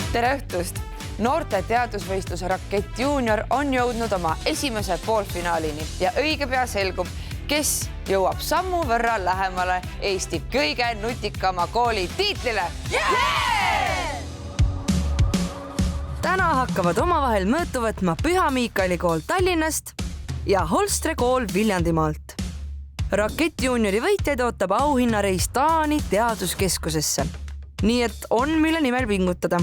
Tere õhtust! Noorte teadusvõistluse Rakett Junior on jõudnud oma esimese poolfinaalini ja õige pea selgub, kes jõuab sammu võrra lähemale Eesti kõige nutikama kooli tiitlile. Täna hakkavad omavahel mõõtu võtma Püha Miikali kool Tallinnast ja Holstre kool Viljandimaalt. Rakett Juniori võitjaid ootab auhinnareis Taani teaduskeskusesse. Nii et on mille nimel pingutada.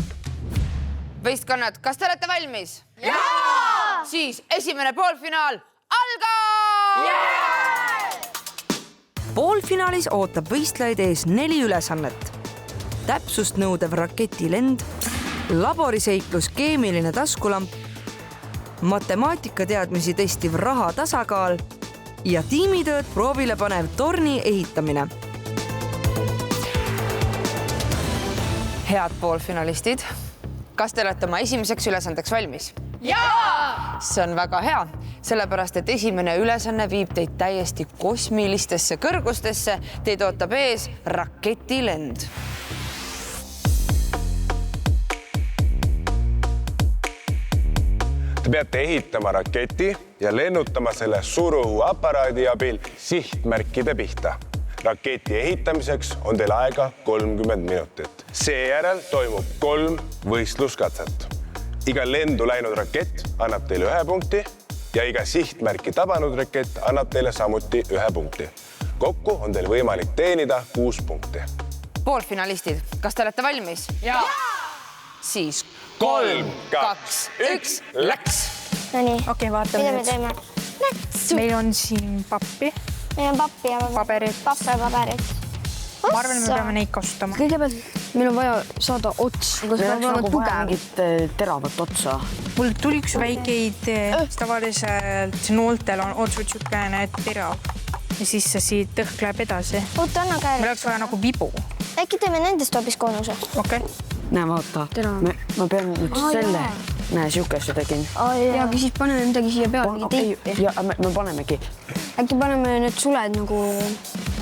Võistkonnad, kas te olete valmis? Jaa! Siis esimene poolfinaal algab! Poolfinaalis ootab võistlejaid ees 4 ülesannet. Täpsust nõudev raketilend, laboriseiklus keemiline taskulamp, matemaatikateadmisi testiv raha tasakaal ja tiimitööd proovile panev torni ehitamine. Head poolfinalistid, kas te olete oma esimeseks ülesandeks valmis? Jaa! See on väga hea, sellepärast et esimene ülesanne viib teid täiesti kosmilistesse kõrgustesse. Teid ootab ees raketilend. Te peate ehitama raketi ja lennutama selle suruõhuaparaadi abil sihtmärkide pihta. Raketi ehitamiseks on teil aega 30 minutit. Seejärel toimub 3 võistluskatset. Iga lendu läinud rakett annab teile 1 punkti ja iga sihtmärki tabanud rakett annab teile samuti 1 punkti. Kokku on teil võimalik teenida 6 punkti. Poolfinalistid, kas te olete valmis? Jaa! Siis 3, 2, 1, läks! Nonii, Okei, vaatame mida me nüüd. teeme? Meil on siin pappi. Meil on pappi ja Paberid. Pappe ja paberid. Ma arvan, me peame neid kasutama. Kõigepealt meil on vaja saada ots. Meil oleks nagu vaja mingit teravat otsa. Mul tuli üks väikeid, tavaliselt nooltel on otsud siukene terav. Ja siis see siit õhk läheb edasi. Oota, anna Meil käele. oleks vaja nagu vibu. Äkki teeme nendest hoopis koonuse? Okei. Näe, vaata. Ma pean nüüd selle. Näe, siukese tegin. Ja aga siis paneme midagi siia peale, mingi teipi. Ja me panemegi. Äkki paneme need suled nagu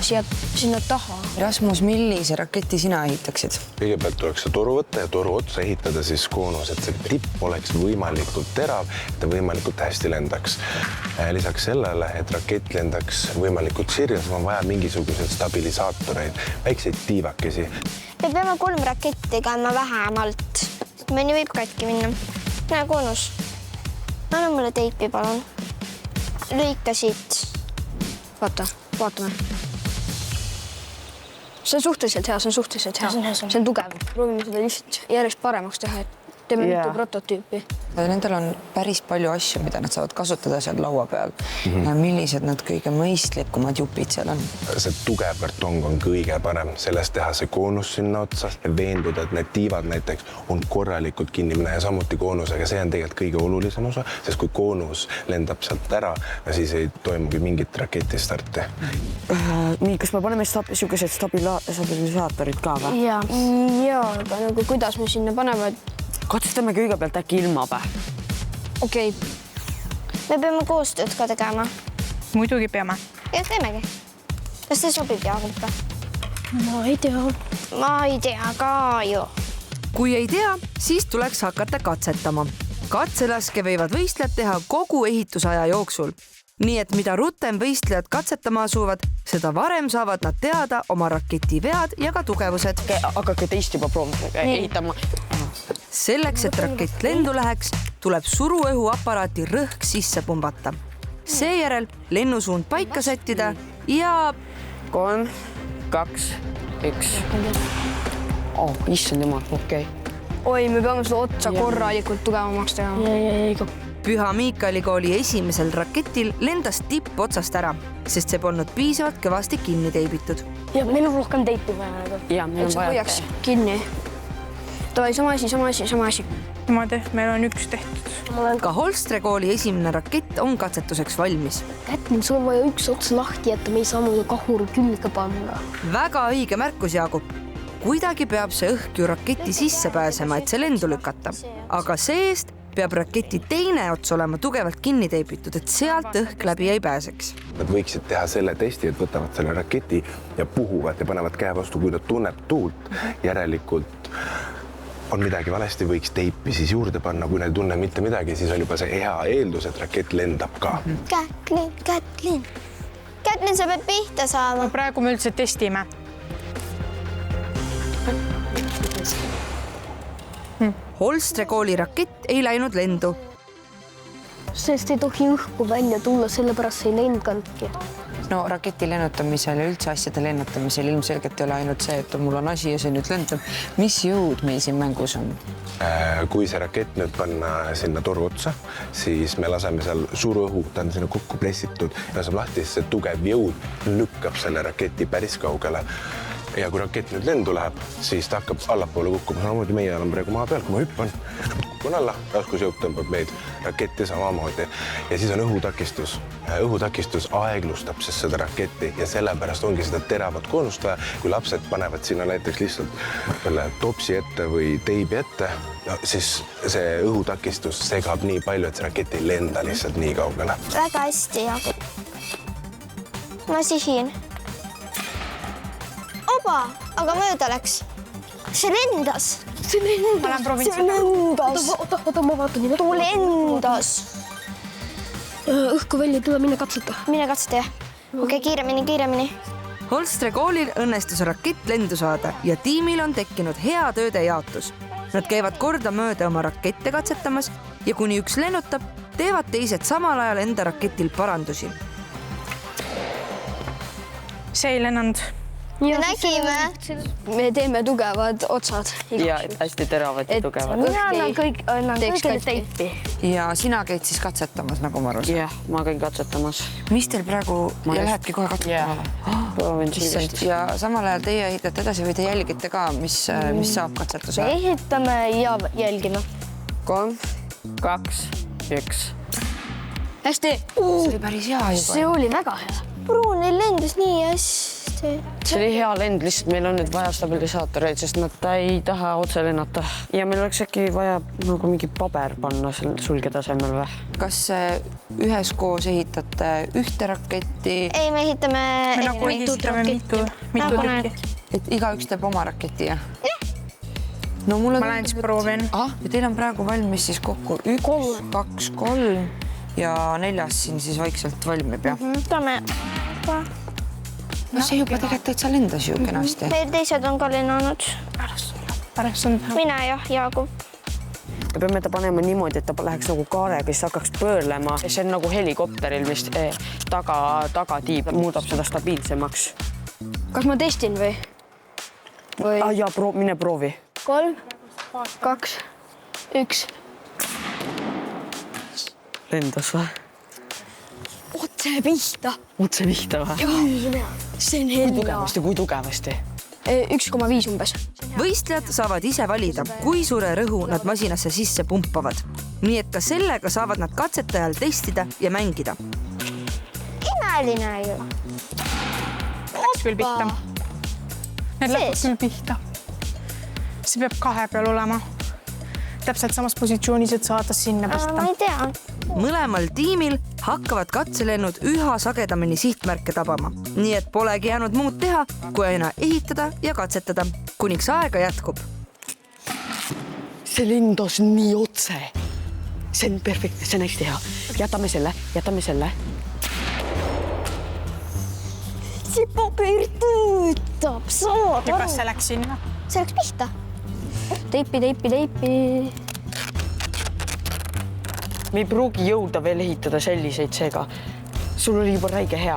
sinna taha. Rasmus, millise raketi sina ehitaksid? Kõigepealt tuleks see toru võtta ja toru otsa ehitada siis koonus, et see tipp oleks võimalikult terav, et ta võimalikult hästi lendaks. Lisaks sellele, et rakett lendaks võimalikult sirjas, on vaja mingisuguseid stabilisaatoreid, väikseid tiivakesi. Me peame 3 raketti käima vähemalt. Mõni võib katki minna. Näe, koonus. Anna mulle teipi, palun. Lõika siit. Vaatame. See on suhteliselt hea, see on tugev. Proovime seda lihtsalt järjest paremaks teha, et teeme mitu prototüüpi. Nendel on päris palju asju, mida nad saavad kasutada seal laua peal. Millised nad kõige mõistlikumad jupid seal on? See tugev kartong on kõige parem, sellest teha see koonus sinna otsa ja veenduda, et need tiivad näiteks on korralikult kinni minna ja samuti koonusega. See on tegelikult kõige olulisem osa, sest kui koonus lendab sealt ära, siis ei toimugi mingit raketistarti. Nii, kas me paneme siukesed stabilisaatorid ka või? Jaa, aga nagu kuidas me sinna paneme? Katsustame kõigepealt äkki ilma või? Okei. Me peame koostööd ka tegema. Muidugi peame. Ja teemegi. Kas see sobib, Jaagup? Ma ei tea. Ma ei tea ka ju. Kui ei tea, siis tuleks hakata katsetama. Katselaske võivad võistlejad teha kogu ehitusaja jooksul. Nii et mida rutem võistlejad katsetama asuvad, seda varem saavad nad teada oma raketi vead ja ka tugevused. Hakake teist juba proovima ehitama. Selleks, et rakett lendu läheks, tuleb suruõhuaparaati rõhk sisse pumbata. Seejärel lennusuund paika sättida ja 3, 2, 1. Issand jumal, okei. Oi, me peame seda otsa korralikult tugevamaks teha. Püha Miikali kooli esimesel raketil lendas tipp otsast ära, sest see polnud piisavalt kõvasti kinni teibitud. Ja meil on rohkem teipi vaja. Ja, meil on See vaja. hoiaks kinni. Toi, sama asi. Niimoodi, meil on üks tehtud. Ka Holstre kooli esimene rakett on katsetuseks valmis. Kätmin, sul on vaja üks ots lahti, et me ei saa muidu kahuru külge panna. Väga õige märkus, Jaagup. Kuidagi peab see õhk ju raketi sisse pääsema, et see lendu lükata. Aga seest peab raketi teine ots olema tugevalt kinni teibitud, et sealt õhk läbi ei pääseks. Nad võiksid teha selle testi, et võtavad selle raketi ja puhuvad ja panevad käe vastu, kui nad tunneb tuult. Järelikult on midagi valesti, võiks teipi siis juurde panna, kui nad ei tunne mitte midagi, siis on juba see hea eeldus, et rakett lendab ka. Kätlin, sa pead pihta saama. Praegu me üldse testime. Holstre kooli rakett ei läinud lendu. Sest ei tohi õhku välja tulla, sellepärast ei lendnudki. No raketi lennutamisel ja üldse asjade lennutamisel ilmselgelt ei ole ainult see, et mul on asi ja see nüüd lendab. Mis jõud meil siin mängus on? Kui see rakett nüüd panna sinna toru otsa, siis me laseme seal suur õhu, ta on sinna kokku pressitud ja laseme lahti, siis see tugev jõud lükkab selle raketi päris kaugele. Ja kui rakett nüüd lendu läheb, siis ta hakkab allapoole kukkuma. Samamoodi meie oleme praegu maa peal, kui ma hüppan, kukkun alla, raskusjõud tõmbab meid raketti samamoodi. Ja siis on õhutakistus. Õhutakistus aeglustab siis seda raketti ja sellepärast ongi seda teravat koonust vaja. Kui lapsed panevad sinna näiteks lihtsalt topsi ette või teibi ette, no siis see õhutakistus segab nii palju, et see rakett ei lenda lihtsalt nii kaugele. Väga hästi, Jaagup. Ma sihin. Oba, aga mööda läks. See lendas. Ma lähen proovin seda. Oota, ma vaatan. Too lendas. Õhku välja tule, mine katseta. Mine katseta, jah. Okei, kiiremini. Holstre koolil õnnestus rakett lendu saada ja tiimil on tekkinud hea tööde jaotus. Nad käivad kordamööda oma rakette katsetamas ja kuni üks lennutab, teevad teised samal ajal enda raketil parandusi. See ei lennanud. Me nägime. Me teeme tugevad otsad. Ja hästi teravad ja tugevad. Mina annan kõigile teipi. Ja sina käid siis katsetamas, nagu ma aru saan. Jah, ma käin katsetamas. Mis teil praegu ja lähebki kohe katsetama? Proovin sellest. Ja samal ajal teie ehitate edasi või te jälgite ka, mis saab katsetuse? Me ehitame ja jälgime. 3, 2, 1. Hästi. See oli päris hea juba. See oli väga hea. Bruunil lendas nii hästi. See oli hea lend, lihtsalt meil on nüüd vaja stabilisaatoreid, sest nad ei taha otse lennata. Ja meil oleks äkki vaja nagu mingi paber panna sulge tasemel või? Kas üheskoos ehitate ühte raketti? Ei, me ehitame... Me nagu ehitame mitu tükki. Et igaüks teeb oma raketi, jah? No mulle Ma lähen siis proovin. Ja teil on praegu valmis siis kokku 1, 2, 3 ja 4 siin siis vaikselt valmib, jah? Tame. No see juba tegelikult täitsa lendas ju kenasti. Meil teised on ka lennanud. Pärast on Mina jah, Jaagup. Me peame ta panema niimoodi, et ta läheks nagu kaarega, siis hakkaks pöörlema. See on nagu helikopteril, mis tagatiib muudab seda stabiilsemaks. Kas ma testin või? Ja mine proovi. 3, 2, 1. Lendas või? Otse pihta. Otse pihta või? See on hea. Kui tugevasti? 1,5 umbes. Võistlejad saavad ise valida, kui suure rõhu nad masinasse sisse pumpavad. Nii et ka sellega saavad nad katsetajal testida ja mängida. Imeline ju. läks küll pihta. Need lähevad küll pihta. See peab 2 peal olema. Täpselt samas positsioonis, et saada sinna pihta. Ma ei tea. Mõlemal tiimil hakkavad katselennud üha sagedamini sihtmärke tabama, nii et polegi jäänud muud teha, kui aina ehitada ja katsetada, kuniks aega jätkub. See lendas nii otse. See on perfektne, see on hästi hea. Jätame selle. See paber töötab, saad Ja aru. kas see läks sinna? See läks pihta. Teipi. Me ei pruugi jõuda veel ehitada selliseid seega. Sul oli juba räige hea.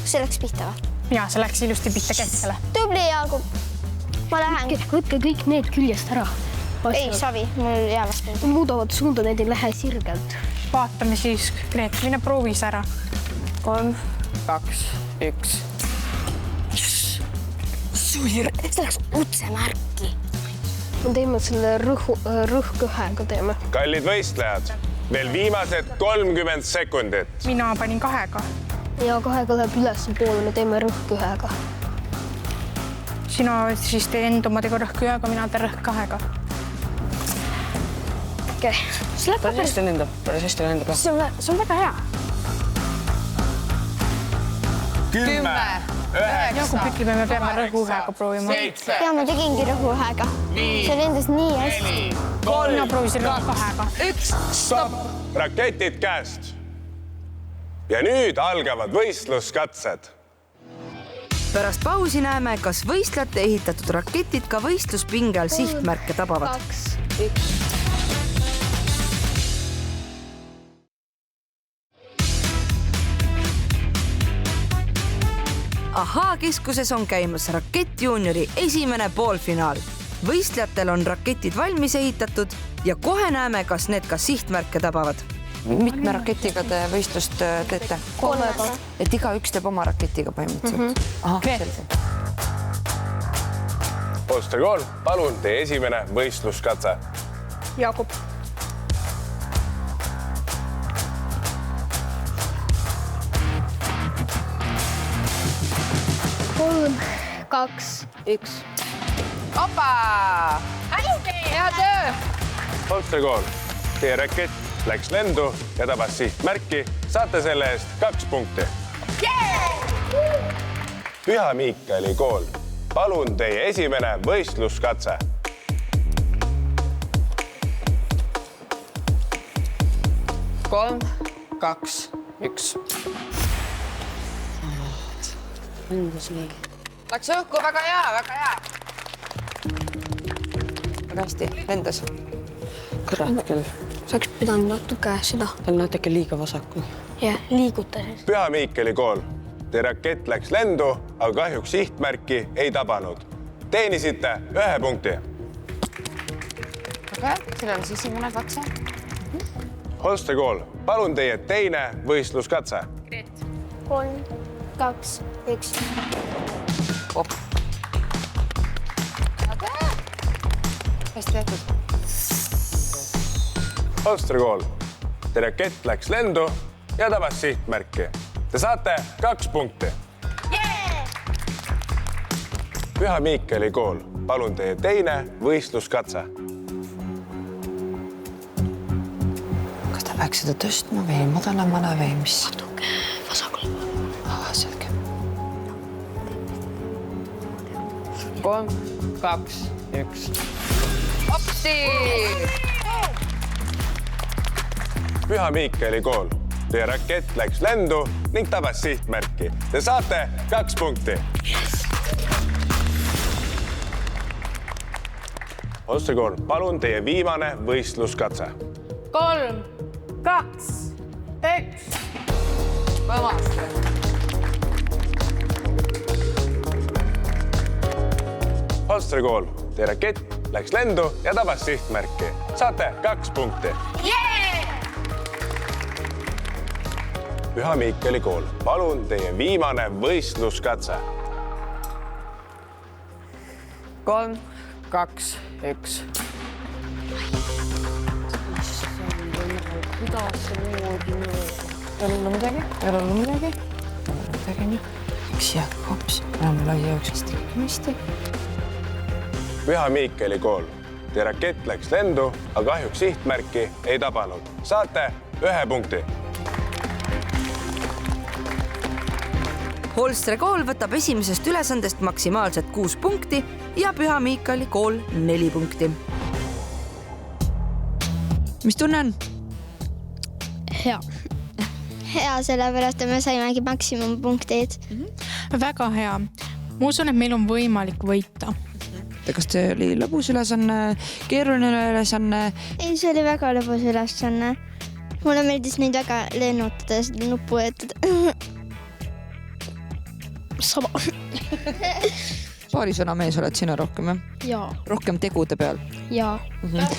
See läks pihta või? Ja, see läks ilusti pihta keskele. Tubli, Jaagup. Ma lähen. Võtke kõik need küljest ära. Ei, Savi, mul jäävast. Muudavad suunda, need ei lähe sirgelt. Vaatame siis, Greet, mine proovis ära. 3, 2, 1. See läks otse märki. Me teeme selle rõhkühega teeme. Kallid võistlejad, veel viimased 30 sekundit. Mina panin 2. Ja 2 läheb üles poole, me teeme rõhkühega. Sina siis tee enda oma tegu rõhkühega, mina teen rõhk 2. Okei. See läheb Päris hästi lendab. See on väga hea. 10, Jaagup ütleb, et me peame rõhuhääga proovima. ja ma tegingi rõhuhääga. See lendas nii hästi. Mina proovisin rõhuhääga. Stopp! Raketid käest. Ja nüüd algavad võistluskatsed. Pärast pausi näeme, kas võistlejate ehitatud raketid ka võistluspinge all sihtmärke tabavad. 2, 1. Ahaa keskuses on käimas Rakett Juniori esimene poolfinaal. Võistlejatel on raketid valmis ehitatud ja kohe näeme, kas need ka sihtmärke tabavad. Mitme raketiga te võistlust teete? 3. Et igaüks teeb oma raketiga põhimõtteliselt? Aha, selge. Holstre Kool, palun teie esimene võistluskatse. Jaagup. Kolm, 2, 1. Opa! Hea töö! Holstre Kool, teie rakett läks lendu ja tabas sihtmärki. Saate selle eest 2 punkti. Püha Miikali Kool, palun teie esimene võistluskatse. Kolm, 2, 1. Läks õhku, väga hea, väga hea. Väga hästi, lendas. Kurat küll. Saaks pidanud natuke seda. Ta on natuke liiga vasakul. Ja liigutasid. Püha Miikali Kool, teie rakett läks lendu, aga kahjuks sihtmärki ei tabanud. Teenisite 1 punkti. Väga hea, sellel on esimene katse. Holstre Kool, palun teie teine võistluskatse. 3, 2, 1. Hästi tehtud. Holstre Kool, teie rakett läks lendu ja tabas sihtmärki. Te saate 2 punkti. Püha Miikali Kool, palun teie teine võistluskatse. Kas ta peaks seda tõstma või madalamale või mis? Natuke vasakul. Selge. 3, 2, 1. Hopsi! Püha Miikali Kool, teie rakett läks lendu ning tabas sihtmärki. Te saate 2 punkti. Holstre Kool, palun teie viimane võistluskatse. 3, 2, 1. Holstre Kool, teie rakett läks lendu ja tabas sihtmärki. Saate 2 punkti. Püha Miikali Kool, palun teie viimane võistluskatse. 3, 2, 1. Kuidas see niimoodi Ei ole midagi? Ei ole midagi? Ei ole midagi nii. Eks jääb hops. Oleme lai jooks hästi. Püha Miikali Kool, teie rakett läks lendu, aga kahjuks sihtmärki ei tabanud. Saate 1 punkti. Holstre Kool võtab esimesest ülesandest maksimaalselt 6 punkti ja Püha Miikali Kool 4 punkti. Mis tunne on? Hea. Hea, sellepärast et me saimegi maksimumpunktid. Väga hea. Ma usun, et meil on võimalik võita. Kas see oli lõbus ülesanne, keeruline ülesanne? Ei, see oli väga lõbus ülesanne. Mulle meeldis neid väga lennutada ja seda nuppu võetada. Sama. Paari sõna mees oled sina rohkem, jah? Jaa. Rohkem tegude peal. Jaa.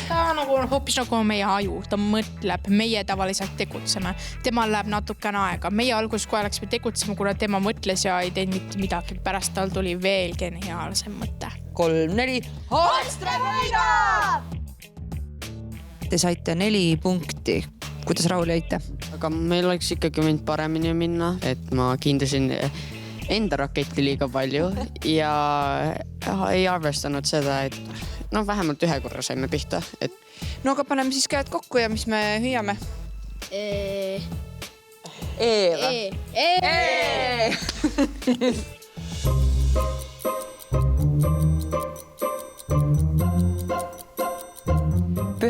Ta nagu hoopis nagu meie aju, ta mõtleb, meie tavaliselt tegutseme. Temal läheb natukene aega. Meie alguses kohe läksime tegutsema, kuna tema mõtles ja ei teinud mitte midagi. Pärast tal tuli veel geniaalsem mõte. 3, 4. Holstre võidab! Te saite 4 punkti. Kuidas rahul jäite? Aga meil oleks ikkagi võinud paremini minna, et ma kindasin enda raketti liiga palju ja ei arvestanud seda, et vähemalt 1 korra saime pihta. No aga paneme siis käed kokku ja mis me hüüame?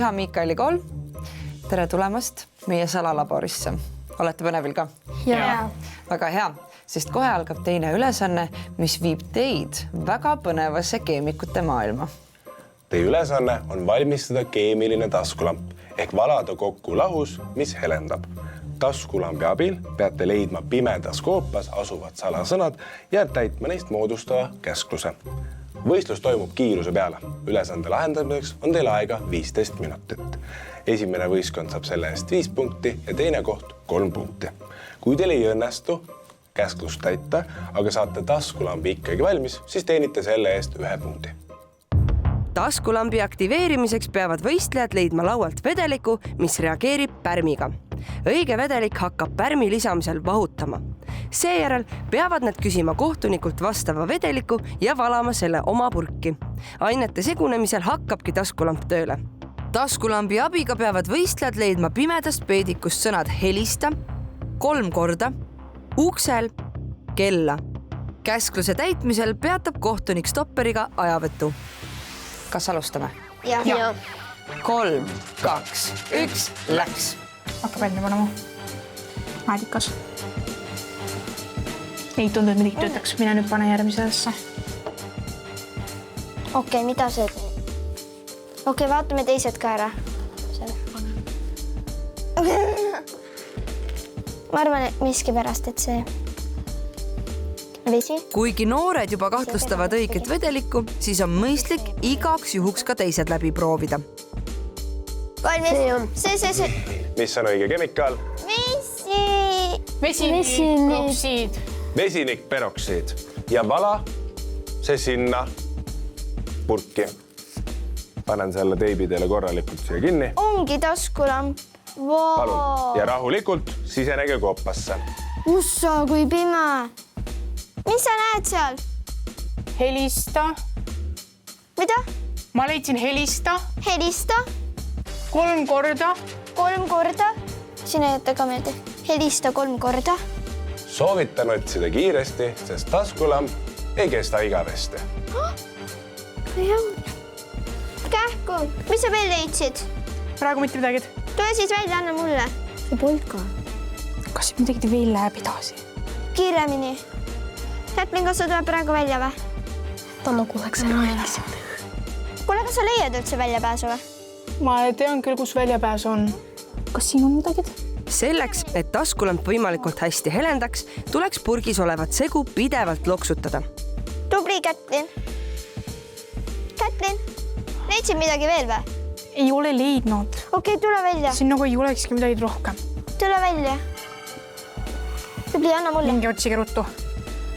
Püha Miikaeli kool. Tere tulemast meie salalaborisse. Olete põnevil ka? Jaa. Väga hea, sest kohe algab teine ülesanne, mis viib teid väga põnevasse keemikute maailma. Teie ülesanne on valmistada keemiline taskulamp ehk valada kokku lahus, mis helendab. Taskulambi abil peate leidma pimedas koopas asuvad salasõnad ja täitma neist moodustava käskluse. Võistlus toimub kiiruse peale. Ülesande lahendamiseks on teil aega 15 minutit. Esimene võistkond saab selle eest 5 punkti ja teine koht 3 punkti. Kui teil ei õnnestu käsklust täita, aga saate taskulambi ikkagi valmis, siis teenite selle eest 1 punkti. Taskulambi aktiveerimiseks peavad võistlejad leidma laualt vedeliku, mis reageerib pärmiga. Õige vedelik hakkab pärmi lisamisel vahutama. Seejärel peavad nad küsima kohtunikult vastava vedeliku ja valama selle oma purki. Ainete segunemisel hakkabki taskulamp tööle. Taskulambi abiga peavad võistlejad leidma pimedast peedikust sõnad helista 3 korda, uksel, kella. Käskluse täitmisel peatab kohtunik stopperiga ajavõtu. Kas alustame? Jah. 3, 2, 1, läks. Hakkab välja panema. Maadikas. Ei tundu, et midagi töötaks. Mine nüüd pane järgmisesse. Okei, mida see? Okei, vaatame teised ka ära. Ma arvan, et miski pärast, et see vesi. Kuigi noored juba kahtlustavad õiget vedelikku, siis on mõistlik igaks juhuks ka teised läbi proovida. Valmis. See. Mis on õige kemikaal? Vesinikperoksiid. Vesinikperoksiid ja vala see sinna purki. Panen selle teibi teile korralikult siia kinni. Ongi taskulamp. Palun. Ja rahulikult sisenege koopasse. Ussa, kui pime. Mis sa näed seal? Helista. Mida? Ma leidsin helista. Helista. 3 korda. 3 korda. Sina jätta ka meelde. Helista 3 korda. Soovitan otsida kiiresti, sest taskulamp ei kesta igavesti. Kähku, mis sa veel leidsid? Praegu mitte midagi. Tule siis välja, anna mulle. See polnud ka. Kas midagi veel läheb edasi? Kiiremini. Kätlin, kas sa tuleb praegu välja või? Ta nagu oleks ära jälgisid. Kuule, kas sa leiad üldse väljapääsu või? Ma tean küll, kus väljapääs on. Kas siin on midagi? Selleks, et taskulamp võimalikult hästi helendaks, tuleks purgis olevat segu pidevalt loksutada. Tubli, Kätlin. Kätlin, leidsid midagi veel või? Ei ole leidnud. Okei, tule välja. Siin nagu ei olekski midagi rohkem. Tule välja. Tubli, anna mulle. Mingi otsige ruttu.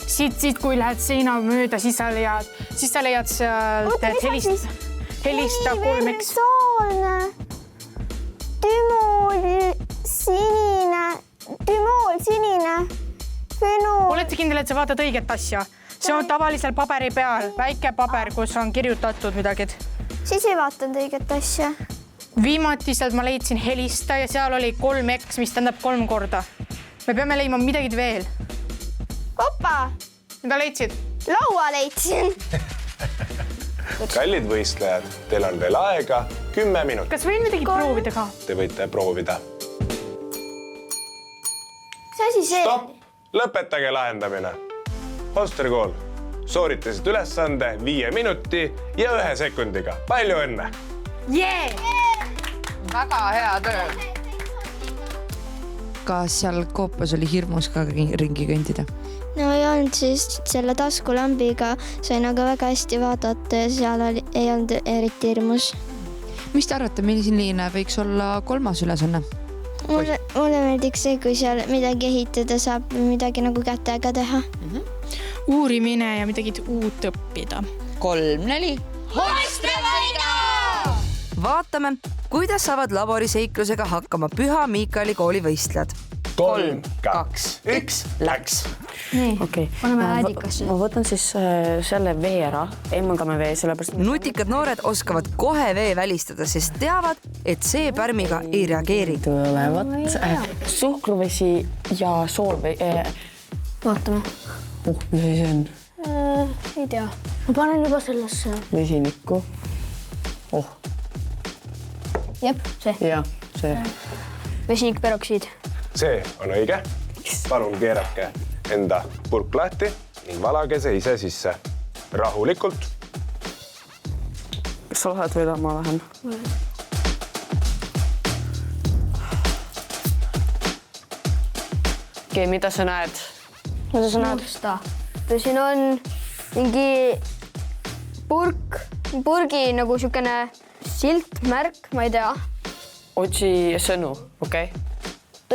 Siit, kui lähed seina mööda, siis sa leiad sealt helista 3X. Tümool sinine, fenool. Olete kindel, et sa vaatad õiget asja? See on tavalisel paberi peal, väike paber, kus on kirjutatud midagi. Siis ei vaatanud õiget asja. Viimatiselt ma leidsin helista ja seal oli 3X, mis tähendab 3 korda. Me peame leidma midagi veel. Opa! Mida leidsid? Laua leidsin. Kallid võistlejad, teil on veel aega 10 minutit. Kas võin midagi proovida ka? Te võite proovida. See asi see. Stopp! Lõpetage lahendamine. Holstri kool, sooritasid ülesande 5 minuti ja 1 sekundiga. Palju õnne! Väga hea töö. Kas seal koopas oli hirmus ka ringi kõndida? No ei olnud, siis selle taskulambiga sain aga väga hästi vaadata ja seal ei olnud eriti hirmus. Mis te arvate, milline võiks olla 3. ülesanne? Mulle meeldiks see, kui seal midagi ehitada saab, midagi nagu kätega teha. Uurimine ja midagi uut õppida. 3, 4. Vaatame, kuidas saavad laboriseiklusega hakkama Püha Miikaeli kooli võistlejad. 3, 2, 1, läks. Okei. Paneme äädikasse. Ma võtan siis selle vee ära, eemaldame vee, sellepärast... Nutikad noored oskavad kohe vee välistada, sest teavad, et see pärmiga ei reageeri. Tulevad suhkruvesi ja soolvesi. Vaatame. Mis see on? Ei tea. Ma panen juba sellesse. Vesinikku. jep, see. Jah, see. Vesinikperoksiid. see on õige. Palun keerake enda purk lahti ning valage see ise sisse. Rahulikult. Kas sa lähed või ma lähen? Okei, mida sa näed? Mida sa näed? Siin on mingi purgi nagu siukene silt, märk, ma ei tea. Otsi sõnu, okei.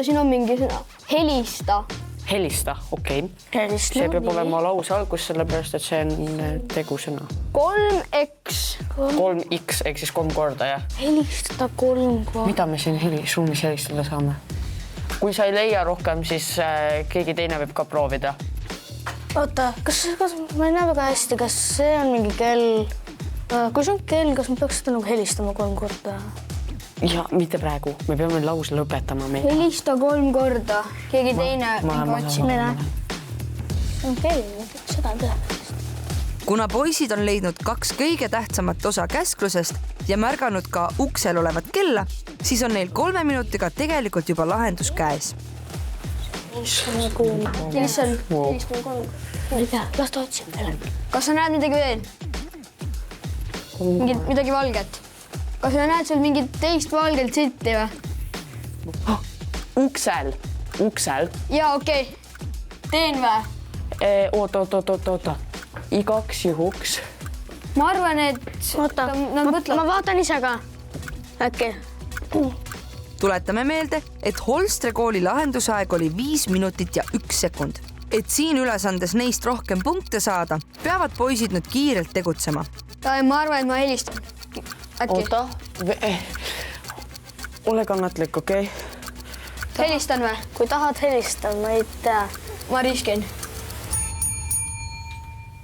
Siin on mingi sõna. Helista. Helista, okei. See peab olema lause algus, sellepärast, et see on tegusõna. 3x. 3x, ehk siis 3 korda, jah? Helistada 3 korda. Mida me siin ruumis helistada saame? Kui sa ei leia rohkem, siis keegi teine võib ka proovida. Oota, kas ma ei näe väga hästi, kas see on mingi kell? Kui see on kell, kas ma peaks seda nagu helistama 3 korda? Ja mitte praegu, me peame lause lõpetama. Helista 3 korda, keegi teine otsimine. Okei, seda teha. Kuna poisid on leidnud 2 kõige tähtsamat osa käsklusest ja märganud ka uksel olevat kella, siis on neil 3 minutiga tegelikult juba lahendus käes. Helistame 3. Ma ei tea, las ta otsib veel. Kas sa näed midagi veel? Midagi valget? Kas sa näed seal mingit teist valgelt silti või? Uksel. Jaa, okei. Teen või? Oota. Igaks juhuks. Ma arvan, et... Oota, ma vaatan ise ka. Äkki. Tuletame meelde, et Holstre kooli lahendusaeg oli 5 minutit ja 1 sekund. Et siin ülesandes neist rohkem punkte saada, peavad poisid nüüd kiirelt tegutsema. Ma arvan, et ma helistan. Äkki. Oota. Ole kannatlik, okei? Helistan või? Kui tahad helistan, ma ei tea. Ma riskin.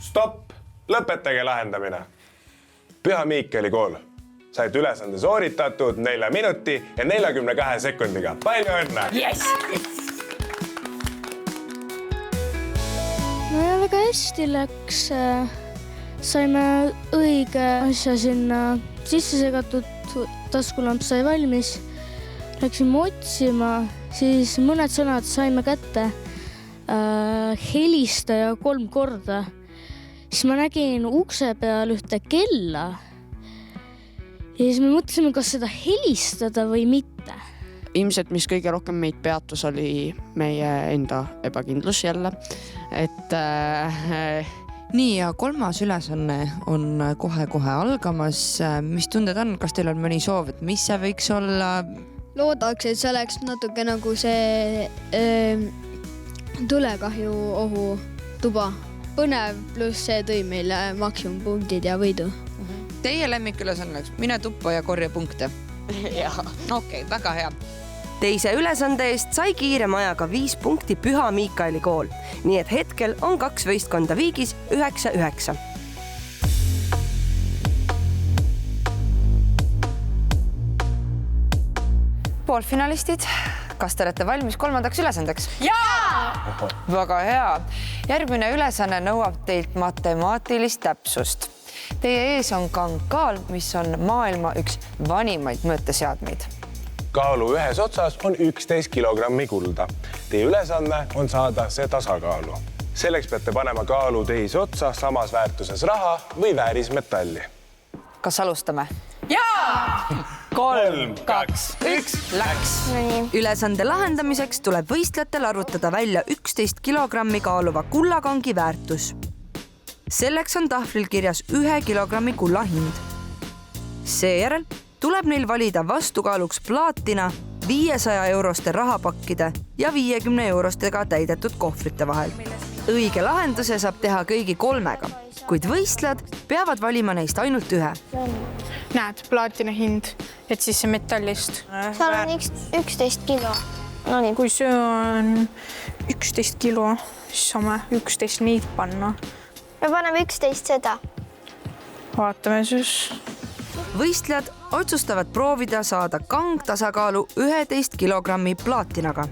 Stopp! Lõpetage lahendamine. Püha Miikali kool. Said ülesande sooritatud 4 minuti ja 42 sekundiga. Palju õnne! Yes! No ja väga hästi läks. Saime õige asja sinna sisse segatud, taskulamp sai valmis. Läksime otsima, siis mõned sõnad saime kätte. Helistaja 3 korda. Siis ma nägin ukse peal ühte kella. Ja siis me mõtlesime, kas seda helistada või mitte. Ilmselt, mis kõige rohkem meid peatus, oli meie enda ebakindlus jälle. Et nii, ja 3. ülesanne on kohe-kohe algamas. Mis tunded on? Kas teil on mõni soov, et mis see võiks olla? Loodaks, et see oleks natuke nagu see tulekahju ohu tuba. Põnev, pluss see tõi meile maksimumpunktid ja võidu. Teie lemmikülesanne oleks mine tuppa ja korja punkte. Okei, väga hea. Teise ülesande eest sai kiirema ajaga 5 punkti Püha Miikaeli kool. Nii et hetkel on 2 võistkonda viigis 9-9. Poolfinalistid, kas te olete valmis 3. ülesandeks? Jaa! Väga hea. Järgmine ülesanne nõuab teilt matemaatilist täpsust. Teie ees on kangkaal, mis on maailma üks vanimaid mõõteseadmeid. Kaalu ühes otsas on 11 kilogrammi kulda. Teie ülesanne on saada see tasakaalu. Selleks peate panema kaalu teise otsa samas väärtuses raha või väärismetalli. Kas alustame? Jaa! 3, 2, 1, läks! Ülesande lahendamiseks tuleb võistlejatel arvutada välja 11 kilogrammi kaaluva kullakangi väärtus. Selleks on tahvlil kirjas 1 kilogrammi kulla hind. Seejärel tuleb neil valida vastukaaluks plaatina 500 euroste rahapakkide ja 50 eurostega täidetud kohvrite vahel. Õige lahenduse saab teha kõigi 3, kuid võistlejad peavad valima neist ainult 1. Näed, plaatina hind, et siis see metallist. Seal on 11 kilo. No nii. Kui see on 11 kilo, siis saame 11 niid panna. Me paneme 11 seda. Vaatame siis. Võistlejad otsustavad proovida saada kang tasakaalu 11 kilogrammi plaatinaga.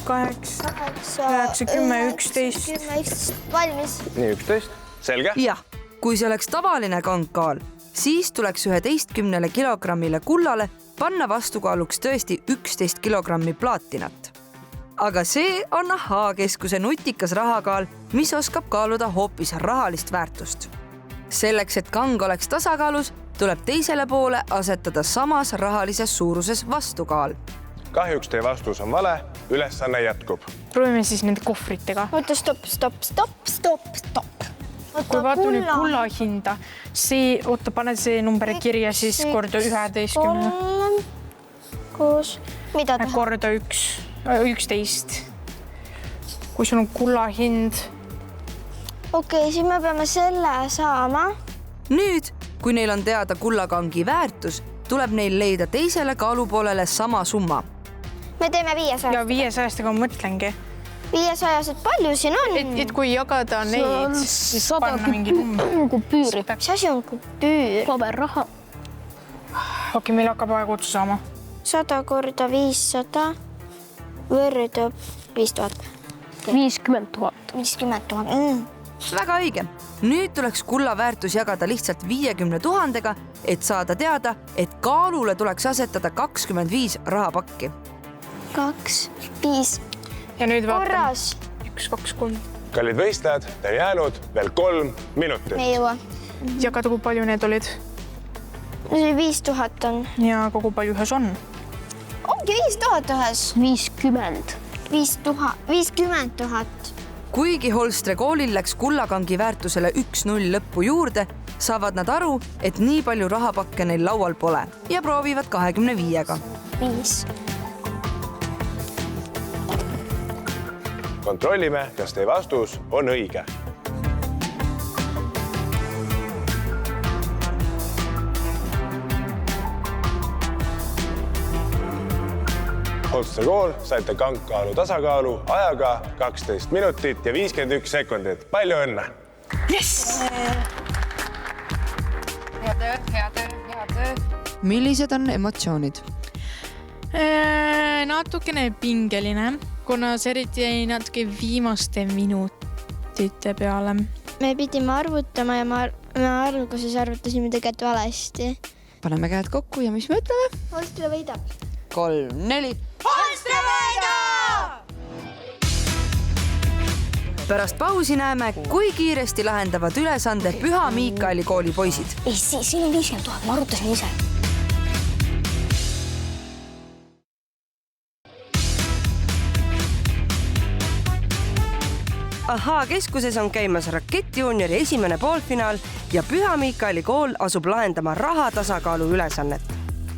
8, 9, 10, 11. Valmis. Nii, 11. Selge? Jah, kui see oleks tavaline kangkaal, siis tuleks 11 kilogrammile kullale panna vastukaaluks tõesti 11 kilogrammi plaatinat. Aga see on Ahhaa-keskuse nutikas rahakaal, mis oskab kaaluda hoopis rahalist väärtust. Selleks, et kang oleks tasakaalus, tuleb teisele poole asetada samas rahalises suuruses vastukaal. Kahjuks teie vastus on vale, ülesanne jätkub. Proovime siis nende kohvritega. oota, stopp. Kui vaatame nüüd kulla hinda, pane see number kirja siis korda 11. 3, 6, mida teha? Korda 11. Kui sul on kulla hind. Okei, siis me peame selle saama. Nüüd, kui neil on teada kullakangi väärtus, tuleb neil leida teisele kaalupoolele sama summa. Me teeme 500. Ja 500, ma mõtlengi. 500, palju siin on? Et kui jagada neid, siis panna mingi number. Kupüüri. Mis asi on kupüür? Paberraha. Okei, meil hakkab aeg otsa saama. 100 korda 500 võrdub 5000. 50 000. 50 000. Väga õige. Nüüd tuleks kulla väärtus jagada lihtsalt 50 000-ga, et saada teada, et kaalule tuleks asetada 25 rahapakki. 2, 5. Ja nüüd vaatame. Korras. 1, 2, 3. Kallid võistlejad, teil jäänud veel 3 minutit. Me ei jõua. Jagada, kui palju need olid. See 5000 on. Ja kui palju ühes on. Ongi 5000 ühes. 50. 50 000. Kuigi Holstre koolil läks kullakangi väärtusele 1-0 lõppu juurde, saavad nad aru, et nii palju rahapakke neil laual pole ja proovivad 25-ga. 5. Kontrollime, kas teie vastus on õige. Holstre kool saite kangkaalu tasakaalu ajaga 12 minutit ja 51 sekundit. Palju õnne! Yes! Hea töö. Millised on emotsioonid? Natukene pingeline, kuna see eriti jäi natuke viimaste minutite peale. Me pidime arvutama ja me alguses arvutasime tegelikult valesti. Paneme käed kokku ja mis me ütleme? Holstre võidab. 3, 4. Holstre võidab! Pärast pausi näeme, kui kiiresti lahendavad ülesande Püha Miikaeli kooli poisid. Ei, siin on 50 000, ma arvutasin ise. Ahhaa-keskuses on käimas Rakettjuuniori esimene poolfinaal ja Püha Miikaeli kool asub lahendama rahatasakaalu ülesannet.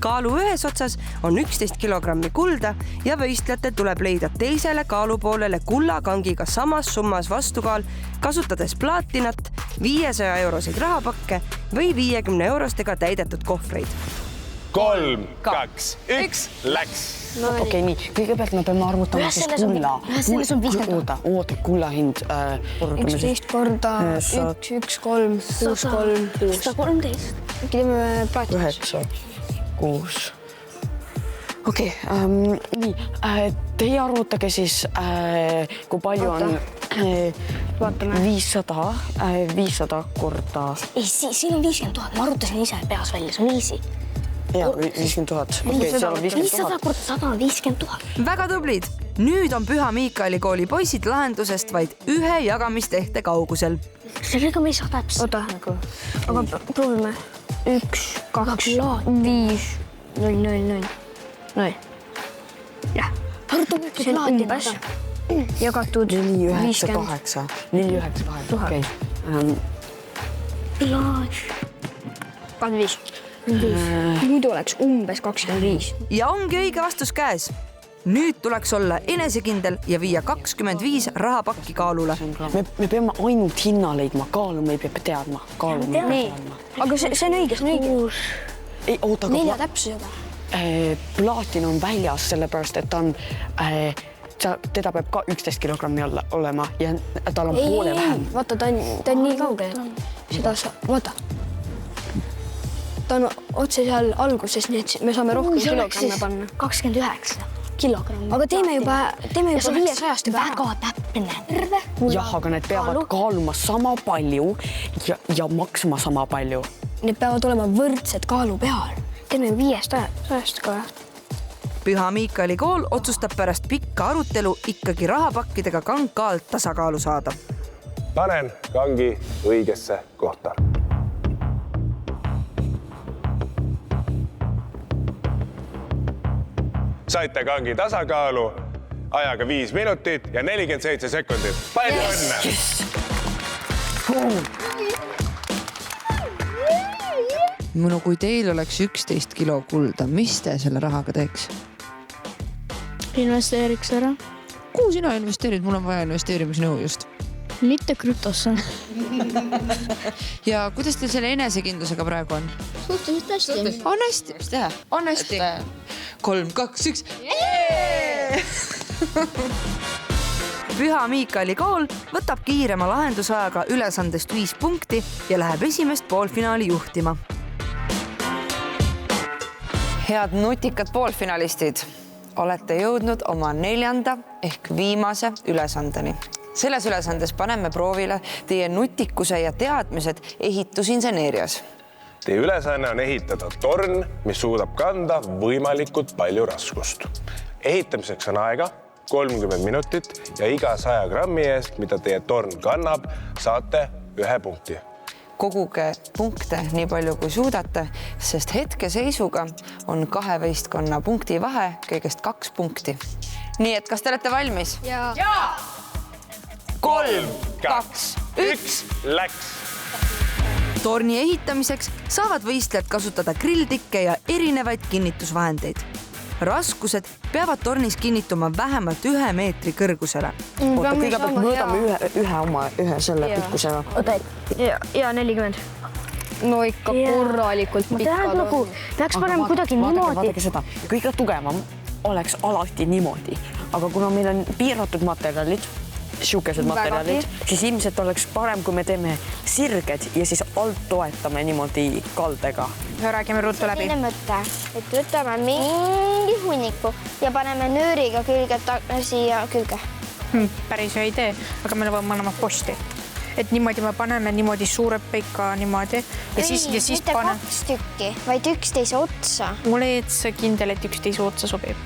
Kaalu ühes otsas on 11 kilogrammi kulda ja võistlejatel tuleb leida teisele kaalupoolele kullakangiga samas summas vastukaal, kasutades plaatinat, 500 euroseid rahapakke või 50 eurostega täidetud kohvreid. 3, 2, 1, läks! Okei, nii. Kõigepealt me peame arvutama siis kulla. Selles on 50 000. Oota, kulla hind. 11 korda 1, 1, 3, 6, 3, 6. 113. Teeme plaatinus. 9, 6. Okei, nii. Teie arvutage siis, kui palju on 500 korda... Ei, siin on 50 000. Ma arvutasin ise peas välja, see on easy. Ja, 50 000. Okei, seal on 50 000. 500 korda 100 on 50 000. Väga tublid! Nüüd on Püha Miikaeli kooli poisid lahendusest vaid ühe jagamistehte kaugusel. Sellega me ei saa täpselt. Oota, aga proovime. 1, 2, 5, 0, 0, 0. Noin. Jah. Arutame üks plaatinus. Jagatud 4, 9, 8. 4, 9, 8. Okei. Plaat. 25. Muidu oleks umbes 25. Ja ongi õige vastus käes. Nüüd tuleks olla enesekindel ja viia 25 rahapakki kaalule. Me peame ainult hinna leidma, kaalu me ei pea teadma. Nii, aga see on õige, see on õige. Ei, oota, aga... 4 täpsusega. Plaatin on väljas, sellepärast, et ta on... Teda peab ka 11 kilogrammi olema ja tal on poole vähem. Vaata, ta on nii kaugel. Seda vaata. Ta on otse seal alguses, nii et me saame rohkem kilogramme panna. 29 kilogrammi. Aga teeme juba 500-st juba väga täpne. Jah, aga need peavad kaaluma sama palju ja maksma sama palju. Need peavad olema võrdsed kaalu peal. teeme 500 ka. Püha Miikali kool otsustab pärast pikka arutelu ikkagi rahapakkidega kangkaalt tasakaalu saada. Panen kangi õigesse kohta. Saite kangi tasakaalu ajaga 5 minutit ja 47 sekundit. Palju õnne! No kui teil oleks 11 kilo kulda, mis te selle rahaga teeks? Investeeriks ära. Kuhu sina investeerid? Mul on vaja investeerimisnõu just. Mitte krüptosse. Ja kuidas teil selle enesekindlusega praegu on? Suhteliselt hästi. On hästi. Mis teha? On hästi. 3, 2, 1. Püha Miikali kool võtab kiirema lahendusajaga ülesandest 5 punkti ja läheb esimest poolfinaali juhtima. Head nutikad poolfinalistid, olete jõudnud oma 4. ehk viimase ülesandeni. Selles ülesandes paneme proovile teie nutikuse ja teadmised ehitusinseneerias. Teie ülesanne on ehitada torn, mis suudab kanda võimalikult palju raskust. Ehitamiseks on aega 30 minutit ja iga 100 grammi eest, mida teie torn kannab, saate 1 punkti. Koguge punkte nii palju kui suudate, sest hetkeseisuga on 2 võistkonna punkti vahe, kõigest 2 punkti. Nii et kas te olete valmis? Jaa! 3, 2, 1, läks! Torni ehitamiseks saavad võistlejad kasutada grilltikke ja erinevaid kinnitusvahendeid. Raskused peavad tornis kinnituma vähemalt 1 meetri kõrgusele. Oota, kõigepealt mõõdame ühe selle pikkusega. Oota, ja 40. No ikka korralikult pikad. Nagu peaks panema kuidagi niimoodi. Vaadake seda. Kõige tugevam oleks alati niimoodi. Aga kuna meil on piiratud materjalid, siukesed materjalid, siis ilmselt oleks parem, kui me teeme sirged ja siis alt toetame niimoodi kaldega. Räägime ruttu läbi. Selline mõte, et võtame mingi hunniku ja paneme nööriga külge siia külge. Päris hea idee, aga me paneme posti. Et niimoodi me paneme niimoodi suured peika niimoodi. Ja siis mitte pane... 2 tükki, vaid 11 otsa. Mulle see kindel, et 11 otsa sobib.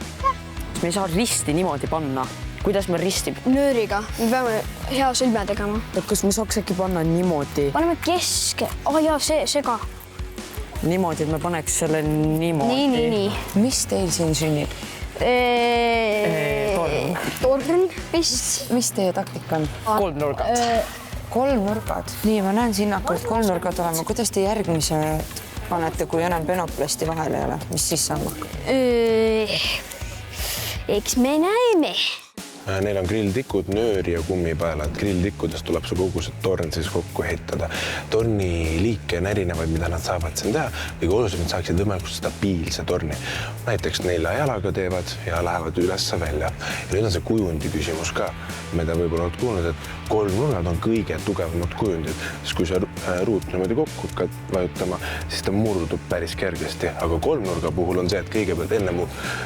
Me ei saa risti niimoodi panna. Kuidas me ristib? Nööriga. Me peame hea sõlme tegema. Kas me saaks äkki panna niimoodi? Paneme keske. Jaa, see ka. Niimoodi, et me paneks selle niimoodi. Nii. Mis teil siin sünnib? Torn vist. Mis teie taktika on? 3 nurgad. 3 nurgad. Nii, ma näen siin hakkavad 3 nurgad olema. Kuidas te järgmise panete, kui enam penoplasti vahel ei ole? Mis siis saama hakkab? Eks me näeme. Neil on grilltikud, nööri ja kummipaelad. Grilltikkudest tuleb see kogu see torn siis kokku ehitada. Torni liike on erinevaid, mida nad saavad siin teha. Kõige olulisem, et saaksid võimalikult stabiilse torni. Näiteks 4 jalaga teevad ja lähevad ülesse välja. Ja nüüd on see kujundi küsimus ka. Mida võib-olla oled kuulnud, et 3 nurgad on kõige tugevamad kujundid. Siis kui see ruut niimoodi kokku hakkad vajutama, siis ta murdub päris kergesti. Aga 3 nurga puhul on see, et kõigepealt enne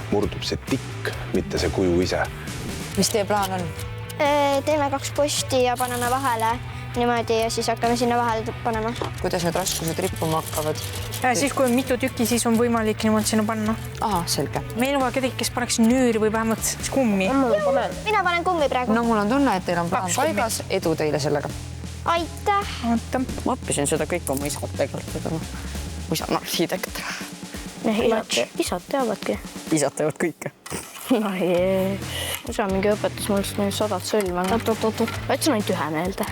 murdub see tikk, mitte see kuju ise. Mis teie plaan on? Teeme 2 posti ja paneme vahele niimoodi ja siis hakkame sinna vahele panema. Kuidas need raskused rippuma hakkavad? Siis kui on mitu tükki, siis on võimalik niimoodi sinna panna. Aha, selge. Meil on vaja kedagi, kes paneks nööri või vähemalt kummi. Mina panen kummi praegu. No mul on tunne, et teil on plaan paigas. Edu teile sellega. Aitäh! Ma õppisin seda kõik oma isad tegelikult. Isa on arhitekt. Isad teavadki. Isad teavad kõike. Isa mingi õpetus mul 100 sõlma. Oot. Võtsin ainult 1 meelde.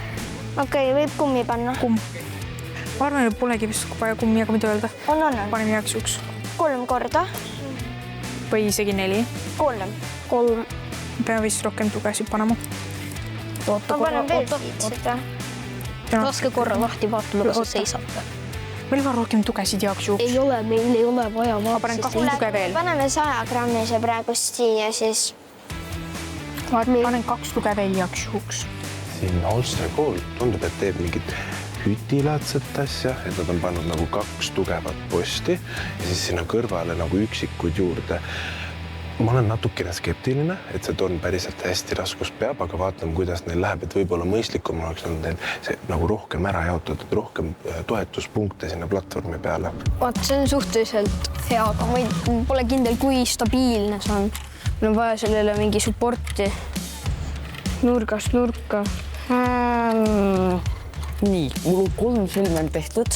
Okei, võib kummi panna. Ma arvan, et polegi vist vaja kummi, aga mida öelda? On. Paneme jääks 1. 3 korda. Või isegi 4. 3. Peame vist rohkem tugesid panema. Ma panen veel seda. Laske korra lahti, vaatame, kas see seisab. Meil on rohkem tugesid jaoks juhuks. Ei ole, meil ei ole vaja Ma panen 2 tuge veel. Paneme 100 grammise praegust siia siis. Ma panen 2 tuge veel jaoks juhuks. Siin Holstre kool tundub, et teeb mingit hütilaadset asja, et nad on pannud nagu 2 tugevat posti ja siis sinna kõrvale nagu üksikud juurde. ma olen natukene skeptiline, et see torn päriselt hästi raskust peab, aga vaatame, kuidas neil läheb, et võib-olla mõistlikum oleks olnud neil see nagu rohkem ära jaotatud, rohkem toetuspunkte sinna platvormi peale. Vaat, see on suhteliselt hea, aga ma pole kindel, kui stabiilne see on. Meil on vaja sellele mingi supporti nurgast nurka. Nii, mul on 3 sõlme tehtud.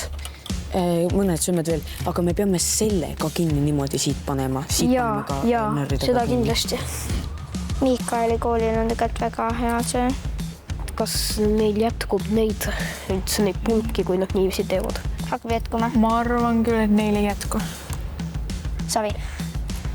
Mõned sõlmed veel, aga me peame selle ka kinni niimoodi siit panema. Ja, seda kindlasti. Miikaeli koolil on tegelikult väga hea see. Kas neil jätkub neid pulki, kui nad niiviisi teevad? Hakkab jätkuma. Ma arvan küll, et neil ei jätku. Savi,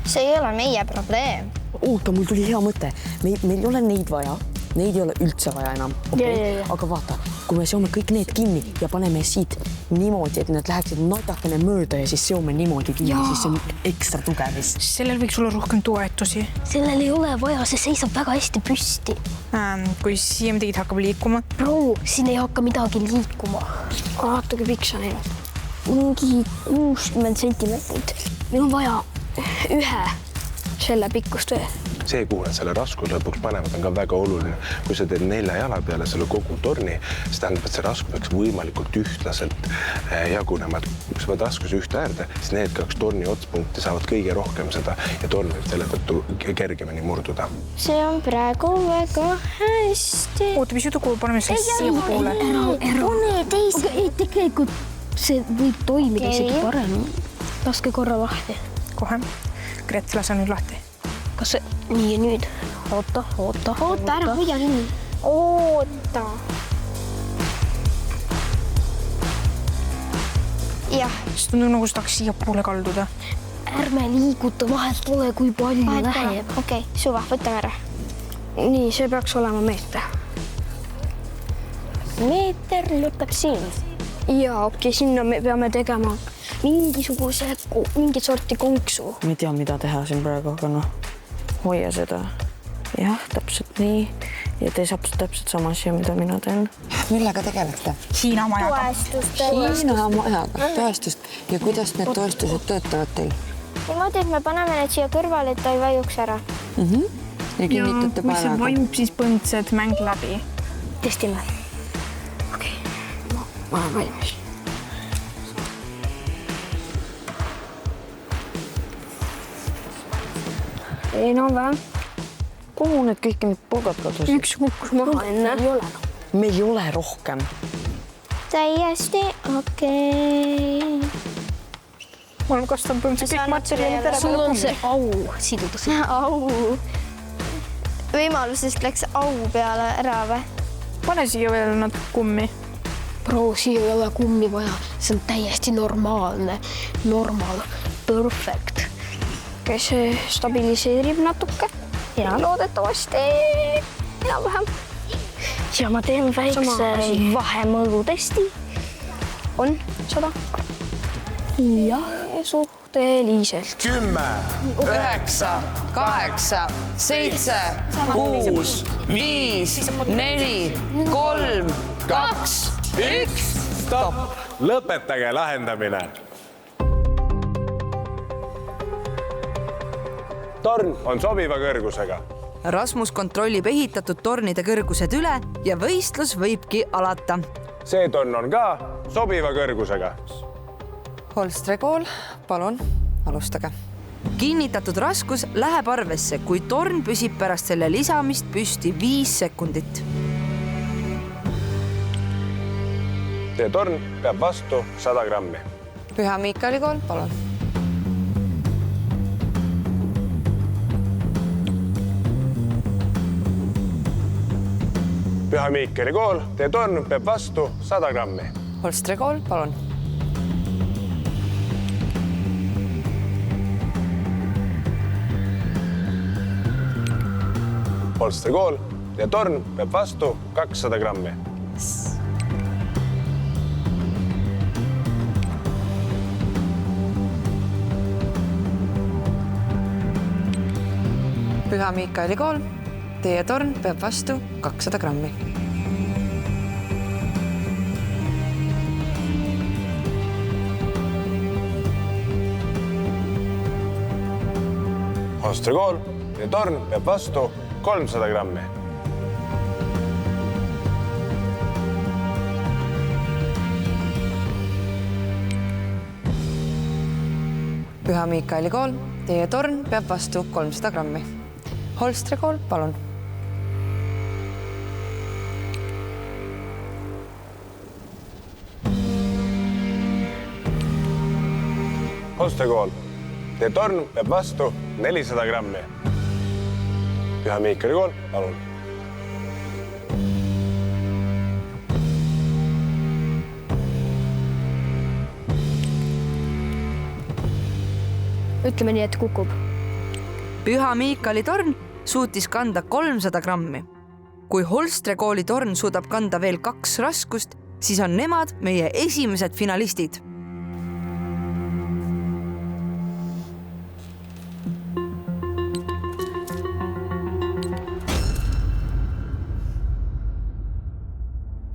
see ei ole meie probleem. Oota, mul tuli hea mõte. Meil ei ole neid vaja. Neid ei ole üldse vaja enam. Okay? Aga vaata, kui me seome kõik need kinni ja paneme siit niimoodi, et need läheksid natakene mööda ja siis seome niimoodi kinni, siis see on ekstra tugev. Sellel võiks olla rohkem toetusi. Sellel ei ole vaja, see seisab väga hästi püsti. Kui siia midagi hakkab liikuma? Bro, siin ei hakka midagi liikuma. Vaata, kui pikk see on ainult. Mingi 60 sentimeetrit. Meil on vaja ühe selle pikkust veel. See, kuhu nad selle raskus lõpuks panevad, on ka väga oluline. Kui sa teed 4 jala peale selle kogu torni, siis tähendab, et see raskus peaks võimalikult ühtlaselt jagunema. Kui sa võid raskus ühte äärde, siis need 2 torni otspunkti saavad kõige rohkem seda ja torn võib selle tõttu kergemini murduda. See on praegu väga hästi. Oota, mis jutu kuhu paneme siia poole? Pane teise. Tegelikult see võib toimida isegi parem. Laske korra lahti. Kohe. Gret, lase nüüd lahti. Kas see nii ja nüüd? Oota. Oota, ära hoia kinni. Oota. Jah. Sest on nagu see tahaks siia poole kalduda. Ärme liiguta, vahelt ole, kui palju läheb. Okei, suva, võtame ära. Nii, see peaks olema meeter. Meeter lõpeb siin. Ja okei, sinna me peame tegema mingit sorti konksu. Ma ei tea, mida teha siin praegu, aga hoia seda. Jah, täpselt nii. Ja tee täpselt sama asja, mida mina teen. Millega tegelete? Hiina majaga. Hiina majaga, toestust. Ja kuidas need toestused töötavad teil? Niimoodi, et me paneme need siia kõrvale, et ta ei vajuks ära. Ja kinnitate kui see vajub, siis põhimõtteliselt mäng läbi. Testime. Okei, ma olen valmis. Ei, no vähem. Kuhu need kõik need pulgad kadusid? Üks kukkus maha enne. Meil ei ole rohkem. Täiesti okei. Ma olen kastanud põhimõtteliselt kõik materjalid ära. Sul on see au siduda siin. Au. Võimalusest läks au peale ära või? Pane siia veel natuke kummi. Bro, siia ei ole kummi vaja. See on täiesti normaalne. Normal. Perfect. Okei, see stabiliseerib natuke. Ja loodetavasti enam-vähem. Ja ma teen väikse vahemõõdutesti. On 100? Jah. Suhteliselt. 10, 9, 8, 7, 6, 5, 4, 3, 2, 1. Stopp! Lõpetage lahendamine. Torn on sobiva kõrgusega. Rasmus kontrollib ehitatud tornide kõrgused üle ja võistlus võibki alata. See torn on ka sobiva kõrgusega. Holstre kool, palun, alustage. Kinnitatud raskus läheb arvesse, kui torn püsib pärast selle lisamist püsti 5 sekundit. Teie torn peab vastu 100 grammi. Püha Miikaeli kool, palun. Püha Miikaeli kool, teie torn peab vastu 100 grammi. Holstre kool, palun. Holstre kool, teie torn peab vastu 200 grammi. Püha Miikaeli kool, teie torn peab vastu 200 grammi. Holstre kool ja torn peab vastu 300 grammi. Püha Miikaeli kool, teie torn peab vastu 300 grammi. Holstre kool, palun. Holstre kool, teie torn peab vastu 400 grammi. Püha Miikaeli kool, palun. ütleme nii, et kukub. Püha Miikali torn suutis kanda 300 grammi. Kui Holstre kooli torn suudab kanda veel 2 raskust, siis on nemad meie esimesed finalistid.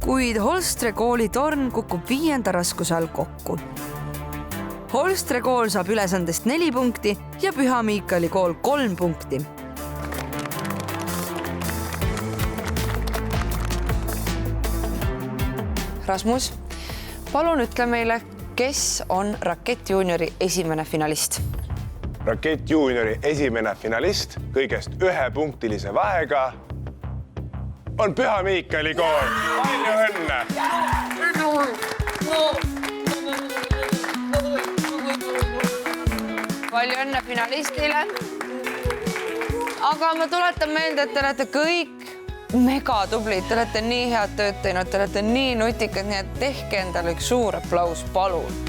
Kuid Holstre kooli torn kukub 5. raskuse all kokku. Holstre kool saab ülesandest 4 punkti ja Püha Miikali kool 3 punkti. Rasmus, palun ütle meile, kes on Rakett Juniori esimene finalist? Rakett Juniori esimene finalist kõigest 1-punktilise vahega on Püha Miikali kool. Palju õnne! Palju õnne finalistile. Aga ma tuletan meelde, et te olete kõik mega tublid, te olete nii head tööd teinud, te olete nii nutikad, nii et tehke endale üks suur aplaus, palun.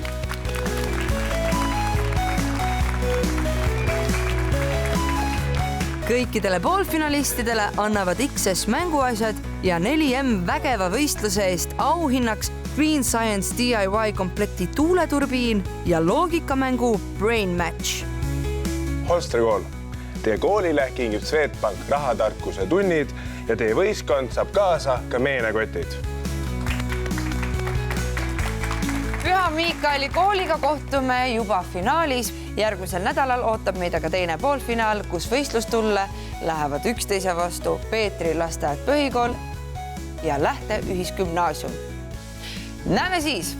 Kõikidele poolfinalistidele annavad XS mänguasjad ja 4M vägeva võistluse eest auhinnaks Green Science DIY komplekti tuuleturbiin ja loogikamängu Brain Match. Holstre kool, teie koolile kingib Swedbank rahatarkuse tunnid ja teie võistkond saab kaasa ka meenekotid. Püha Miikaeli kooliga kohtume juba finaalis. Järgmisel nädalal ootab meid aga teine poolfinaal, kus võistlustulle lähevad üksteise vastu Peetri lasteaed põhikool ja Lähte ühisgümnaasium. Näeme siis!